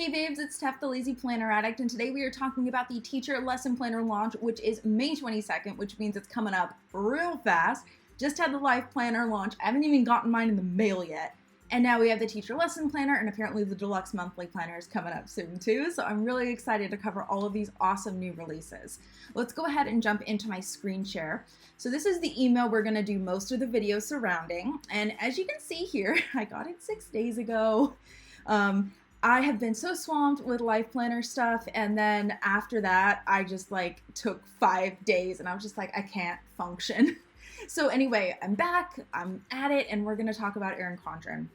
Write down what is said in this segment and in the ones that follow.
Hey babes, it's Steph, the Lazy Planner Addict, and today we are talking about the Teacher Lesson Planner launch, which is May 22nd, which means it's coming up real fast. Just had the LifePlanner launch. I haven't even gotten mine in the mail yet. And now we have the Teacher Lesson Planner, and apparently the Deluxe Monthly Planner is coming up soon too, so I'm really excited to cover all of these awesome new releases. Let's go ahead and jump into my screen share. So this is the email we're going to do most of the video surrounding, and as you can see here, I got it 6 days ago. I have been so swamped with LifePlanner stuff, and then after that, I just took 5 days, and I was just like, I can't function. So anyway, I'm back, I'm at it, and we're gonna talk about Erin Condren.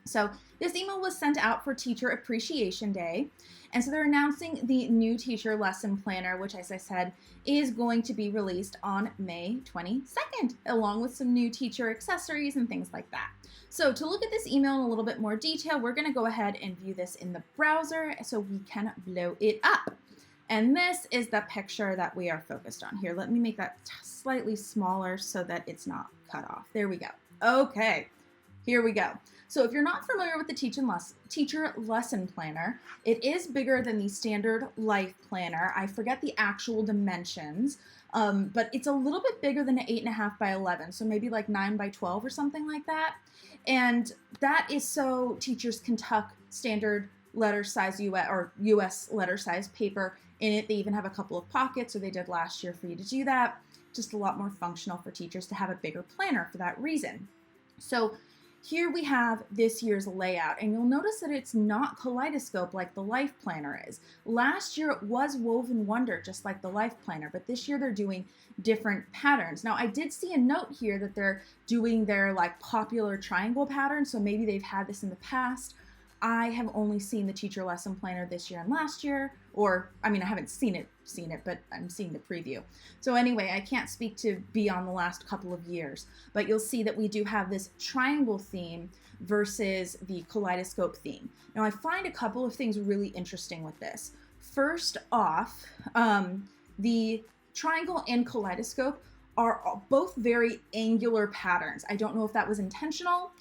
So this email was sent out for Teacher Appreciation Day, and so they're announcing the new Teacher Lesson Planner, which, as I said, is going to be released on May 22nd, along with some new teacher accessories and things like that. So to look at this email in a little bit more detail, we're going to go ahead and view this in the browser so we can blow it up. And this is the picture that we are focused on here. Let me make that slightly smaller so that it's not cut off. There we go. Okay, here we go. So if you're not familiar with the Teacher Lesson Planner, it is bigger than the standard Life Planner. I forget the actual dimensions, but it's a little bit bigger than an 8.5 by 11, so maybe like 9 by 12 or something like that. And that is so teachers can tuck standard letter size US letter size paper in it. They even have a couple of pockets, or they did last year for you to do that. Just a lot more functional for teachers to have a bigger planner for that reason. So here we have this year's layout, and you'll notice that it's not kaleidoscope like the Life Planner is. Last year it was woven wonder just like the Life Planner, but this year they're doing different patterns. Now I did see a note here that they're doing their popular triangle pattern, so maybe they've had this in the past. I have only seen the Teacher Lesson Planner this year and last year, or I mean, I haven't seen it, but I'm seeing the preview. So anyway, I can't speak to beyond the last couple of years, but you'll see that we do have this triangle theme versus the kaleidoscope theme. Now I find a couple of things really interesting with this. First off, the triangle and kaleidoscope are both very angular patterns. I don't know if that was intentional,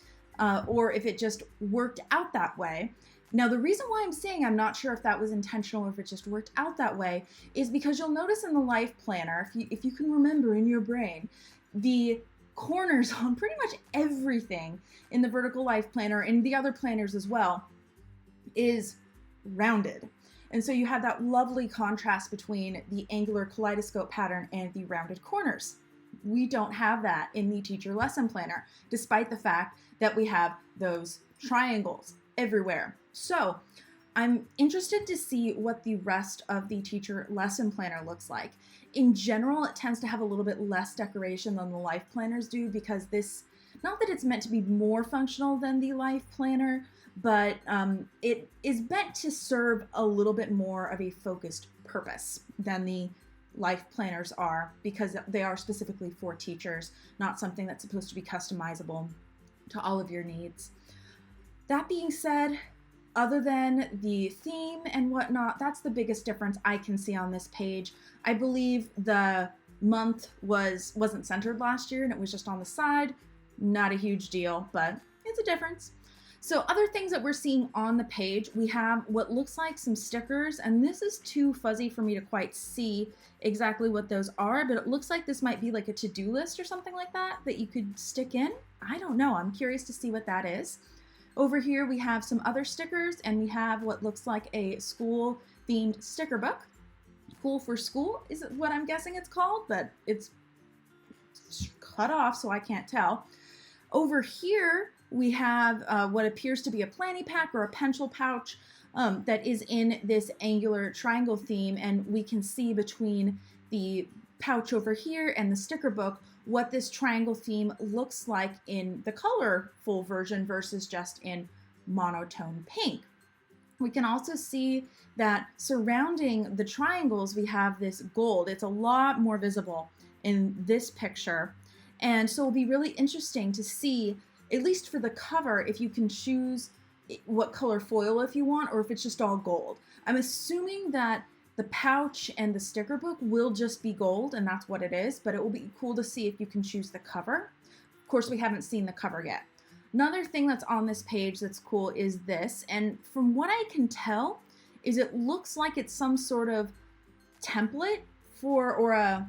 or if it just worked out that way. Now, the reason why I'm saying I'm not sure if that was intentional or if it just worked out that way is because you'll notice in the Life Planner, if you can remember in your brain, the corners on pretty much everything in the vertical Life Planner and the other planners as well is rounded. And so you have that lovely contrast between the angular kaleidoscope pattern and the rounded corners. We don't have that in the Teacher Lesson Planner, despite the fact that we have those triangles everywhere. So I'm interested to see what the rest of the Teacher Lesson Planner looks like. In general, it tends to have a little bit less decoration than the Life Planners do, because this, not that it's meant to be more functional than the Life Planner, but it is meant to serve a little bit more of a focused purpose than the Life Planners are, because they are specifically for teachers, not something that's supposed to be customizable to all of your needs. That being said, other than the theme and whatnot, that's the biggest difference I can see on this page. I believe the month wasn't centered last year and it was just on the side. Not a huge deal, but it's a difference. So other things that we're seeing on the page, we have what looks like some stickers, and this is too fuzzy for me to quite see exactly what those are, but it looks like this might be like a to-do list or something like that you could stick in. I don't know. I'm curious to see what that is. Over here we have some other stickers, and we have what looks like a school-themed sticker book. Cool for School is what I'm guessing it's called, but it's cut off so I can't tell. Over here we have what appears to be a planning pack or a pencil pouch that is in this angular triangle theme, and we can see between the pouch over here and the sticker book what this triangle theme looks like in the colorful version versus just in monotone pink. We can also see that surrounding the triangles we have this gold. It's a lot more visible in this picture, and so it'll be really interesting to see, at least for the cover, if you can choose what color foil if you want, or if it's just all gold. I'm assuming that the pouch and the sticker book will just be gold, and that's what it is, but it will be cool to see if you can choose the cover. Of course, we haven't seen the cover yet. Another thing that's on this page that's cool is this, and from what I can tell, is it looks like it's some sort of template for, or a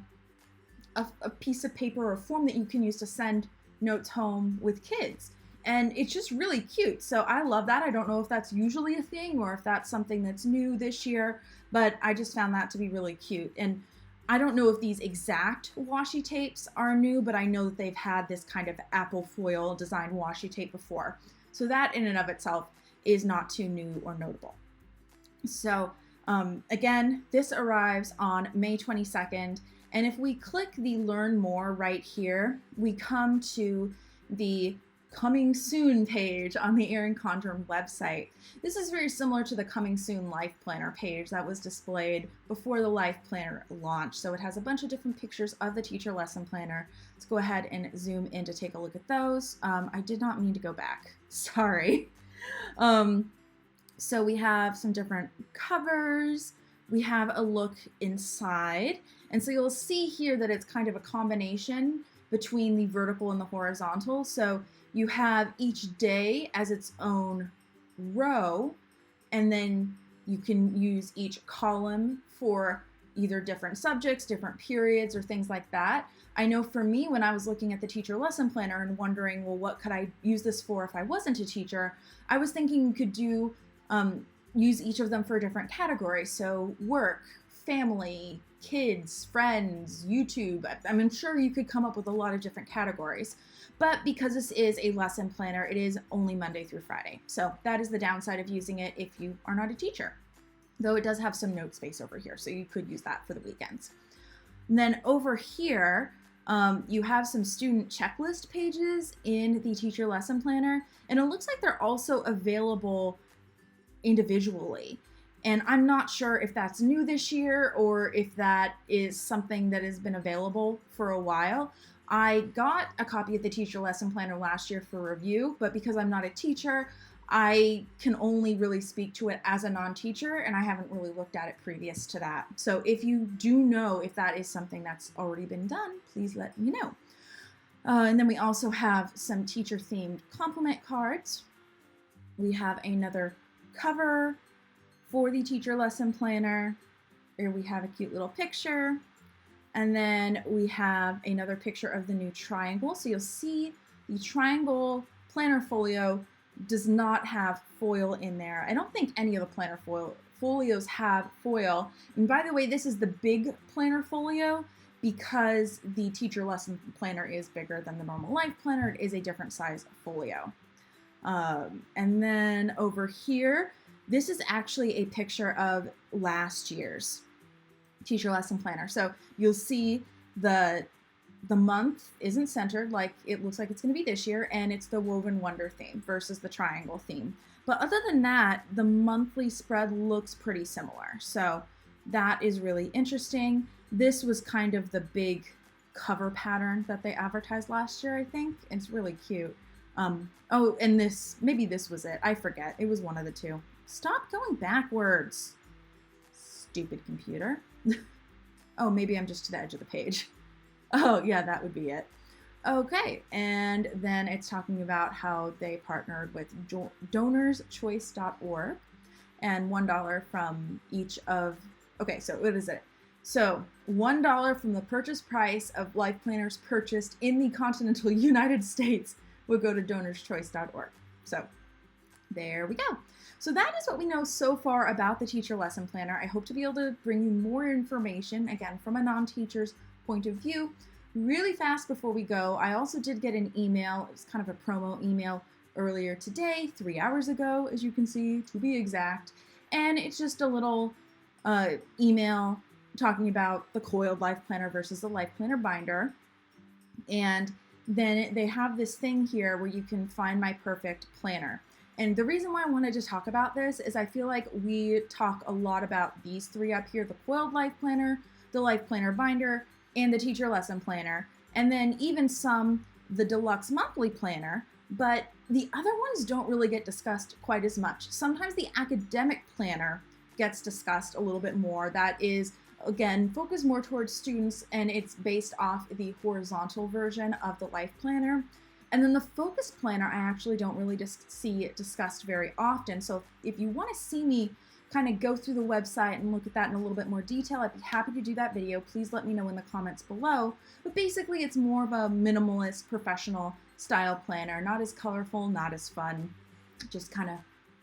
piece of paper or form that you can use to send notes home with kids. And it's just really cute. So I love that. I don't know if that's usually a thing or if that's something that's new this year, but I just found that to be really cute. And I don't know if these exact washi tapes are new, but I know that they've had this kind of apple foil design washi tape before. So that in and of itself is not too new or notable. So again, this arrives on May 22nd. And if we click the Learn More right here, we come to the Coming Soon page on the Erin Condren website. This is very similar to the Coming Soon Life Planner page that was displayed before the Life Planner launch. So it has a bunch of different pictures of the teacher lesson planner. Let's go ahead and zoom in to take a look at those. I did not mean to go back. Sorry. So we have some different covers. We have a look inside. And so you'll see here that it's kind of a combination between the vertical and the horizontal. So you have each day as its own row, and then you can use each column for either different subjects, different periods, or things like that. I know for me, when I was looking at the teacher lesson planner and wondering, well, what could I use this for if I wasn't a teacher? I was thinking you could do use each of them for a different category. So work, family, kids, friends, YouTube. I'm sure you could come up with a lot of different categories. But because this is a lesson planner, it is only Monday through Friday. So that is the downside of using it if you are not a teacher. Though it does have some note space over here, so you could use that for the weekends. And then over here, you have some student checklist pages in the teacher lesson planner. And it looks like they're also available individually. And I'm not sure if that's new this year or if that is something that has been available for a while. I got a copy of the teacher lesson planner last year for review, but because I'm not a teacher, I can only really speak to it as a non-teacher, and I haven't really looked at it previous to that. So if you do know if that is something that's already been done, please let me know. And then we also have some teacher-themed compliment cards. We have another cover for the teacher lesson planner. Here we have a cute little picture. And then we have another picture of the new triangle. So you'll see the triangle planner folio does not have foil in there. I don't think any of the planner folios have foil. And by the way, this is the big planner folio because the teacher lesson planner is bigger than the normal life planner. It is a different size folio. And then over here, this is actually a picture of last year's teacher lesson planner. So you'll see the month isn't centered like it looks like it's going to be this year, and it's the Woven Wonder theme versus the triangle theme. But other than that, the monthly spread looks pretty similar. So that is really interesting. This was kind of the big cover pattern that they advertised last year, I think. It's really cute. Oh, and maybe this was it. I forget. It was one of the two. Stop going backwards. Stupid computer. Oh, maybe I'm just to the edge of the page. Oh, yeah, that would be it. Okay, and then it's talking about how they partnered with donorschoice.org and $1 from each of, okay, so what is it? So $1 from the purchase price of life planners purchased in the continental United States would go to donorschoice.org. So there we go. So that is what we know so far about the teacher lesson planner. I hope to be able to bring you more information, again, from a non-teacher's point of view. Really fast before we go, I also did get an email. It was kind of a promo email earlier today, 3 hours ago, as you can see, to be exact. And it's just a little email talking about the Coiled Life Planner versus the Life Planner binder. And then they have this thing here where you can find my perfect planner. And the reason why I wanted to talk about this is I feel like we talk a lot about these three up here, the Coiled Life Planner, the Life Planner binder, and the teacher lesson planner, and then even the deluxe monthly planner, but the other ones don't really get discussed quite as much. Sometimes the academic planner gets discussed a little bit more. That is, again, focused more towards students, and it's based off the horizontal version of the life planner. And then the focus planner, I actually don't really see it discussed very often. So if you want to see me kind of go through the website and look at that in a little bit more detail, I'd be happy to do that video. Please let me know in the comments below. But basically, it's more of a minimalist, professional style planner. Not as colorful, not as fun, just kind of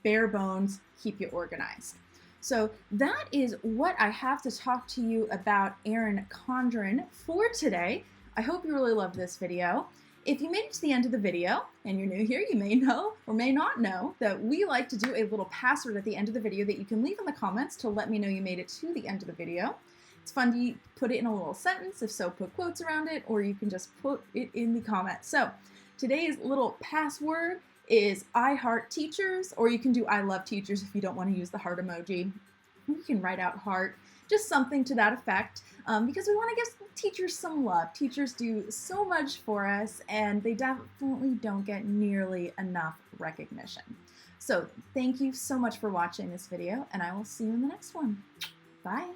bare bones, keep you organized. So that is what I have to talk to you about Erin Condren for today. I hope you really loved this video. If you made it to the end of the video and you're new here, you may know or may not know that we like to do a little password at the end of the video that you can leave in the comments to let me know you made it to the end of the video. It's fun to put it in a little sentence. If so, put quotes around it, or you can just put it in the comments. So today's little password is I heart teachers, or you can do I love teachers if you don't want to use the heart emoji. You can write out heart, just something to that effect, because we want to give teachers some love. Teachers do so much for us, and they definitely don't get nearly enough recognition. So thank you so much for watching this video, and I will see you in the next one. Bye.